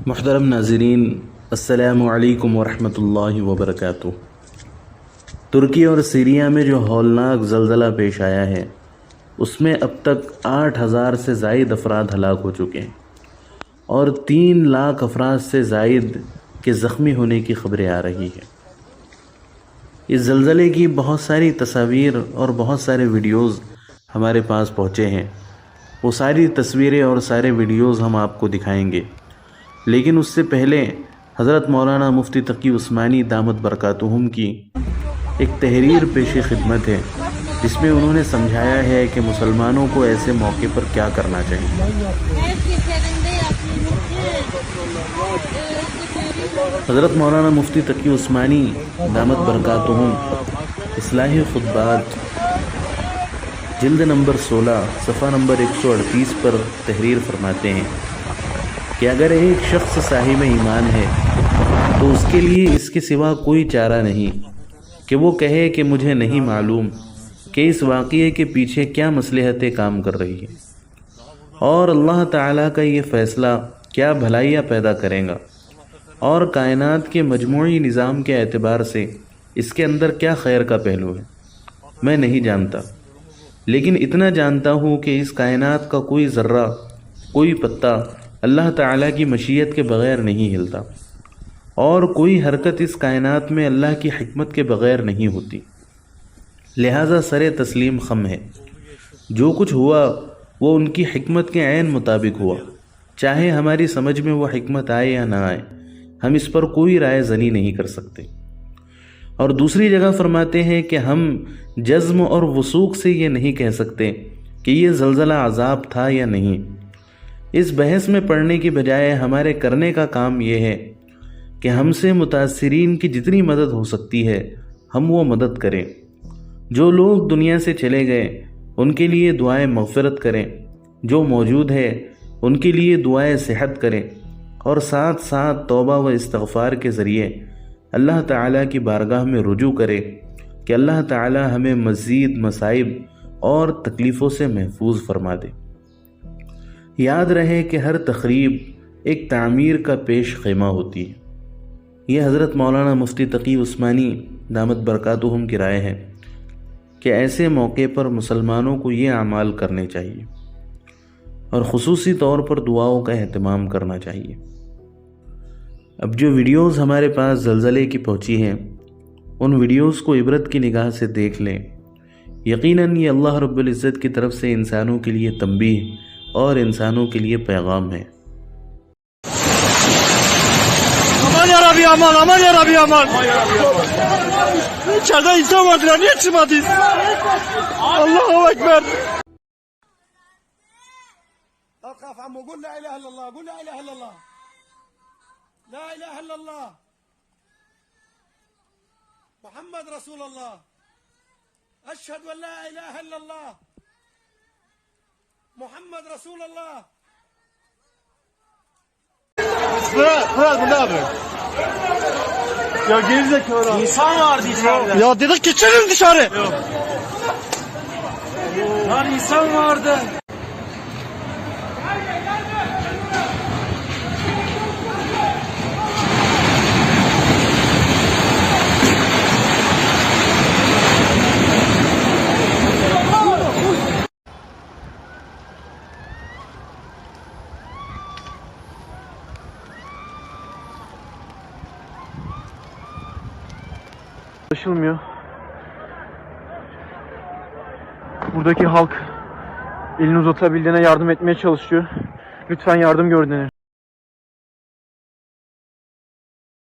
محترم ناظرین، السلام علیکم ورحمۃ اللہ وبرکاتہ۔ ترکی اور سیریا میں جو ہولناک زلزلہ پیش آیا ہے اس میں اب تک 8,000 سے زائد افراد ہلاک ہو چکے ہیں اور 3 لاکھ افراد سے زائد کے زخمی ہونے کی خبریں آ رہی ہیں۔ اس زلزلے کی بہت ساری تصاویر اور بہت سارے ویڈیوز ہمارے پاس پہنچے ہیں، وہ ساری تصویریں اور سارے ویڈیوز ہم آپ کو دکھائیں گے، لیکن اس سے پہلے حضرت مولانا مفتی تقی عثمانی دامت برکاتہم کی ایک تحریر پیش خدمت ہے جس میں انہوں نے سمجھایا ہے کہ مسلمانوں کو ایسے موقع پر کیا کرنا چاہیے۔ حضرت مولانا مفتی تقی عثمانی دامت برکاتہم اصلاحی خطبات جلد نمبر 16 صفحہ نمبر 138 پر تحریر فرماتے ہیں کہ اگر ایک شخص صاحب ایمان ہے تو اس کے لیے اس کے سوا کوئی چارہ نہیں کہ وہ کہے کہ مجھے نہیں معلوم کہ اس واقعے کے پیچھے کیا مصلحتیں کام کر رہی ہے اور اللہ تعالیٰ کا یہ فیصلہ کیا بھلائیاں پیدا کرے گا اور کائنات کے مجموعی نظام کے اعتبار سے اس کے اندر کیا خیر کا پہلو ہے۔ میں نہیں جانتا، لیکن اتنا جانتا ہوں کہ اس کائنات کا کوئی ذرہ، کوئی پتا اللہ تعالیٰ کی مشیت کے بغیر نہیں ہلتا اور کوئی حرکت اس کائنات میں اللہ کی حکمت کے بغیر نہیں ہوتی، لہٰذا سر تسلیم خم ہے۔ جو کچھ ہوا وہ ان کی حکمت کے عین مطابق ہوا، چاہے ہماری سمجھ میں وہ حکمت آئے یا نہ آئے، ہم اس پر کوئی رائے زنی نہیں کر سکتے۔ اور دوسری جگہ فرماتے ہیں کہ ہم جزم اور وثوق سے یہ نہیں کہہ سکتے کہ یہ زلزلہ عذاب تھا یا نہیں۔ اس بحث میں پڑھنے کی بجائے ہمارے کرنے کا کام یہ ہے کہ ہم سے متاثرین کی جتنی مدد ہو سکتی ہے ہم وہ مدد کریں۔ جو لوگ دنیا سے چلے گئے ان کے لیے دعائیں مغفرت کریں، جو موجود ہے ان کے لیے دعائیں صحت کریں، اور ساتھ ساتھ توبہ و استغفار کے ذریعے اللہ تعالیٰ کی بارگاہ میں رجوع کرے کہ اللہ تعالیٰ ہمیں مزید مصائب اور تکلیفوں سے محفوظ فرما دے۔ یاد رہے کہ ہر تخریب ایک تعمیر کا پیش خیمہ ہوتی ہے۔ یہ حضرت مولانا مفتی تقی عثمانی دامت برکاتہم کی رائے ہے کہ ایسے موقع پر مسلمانوں کو یہ اعمال کرنے چاہیے اور خصوصی طور پر دعاؤں کا اہتمام کرنا چاہیے۔ اب جو ویڈیوز ہمارے پاس زلزلے کی پہنچی ہیں ان ویڈیوز کو عبرت کی نگاہ سے دیکھ لیں۔ یقیناً یہ اللہ رب العزت کی طرف سے انسانوں کے لیے تنبیہ اور انسانوں کے لیے پیغام ہے۔ Aman ya Rabbi aman, aman ya Rabbi aman. İçeride insan vardır, niye çıkmadınız? Allahu Ekber. Kalk ammo, قول لا إله إلا الله, قول لا إله إلا الله. لا إله إلا الله. محمد رسول الله. أشهد أن لا إله إلا الله. محمد رسول الله. Fırat bu ne yapıyor? Ya gerizekalı. İnsan vardı içeride. Ya dedik geçelim dışarı. Yok. Lan insan vardı. Ulaşılmıyor. Buradaki halk elini uzatabildiğine yardım etmeye çalışıyor. Lütfen yardım gör denir.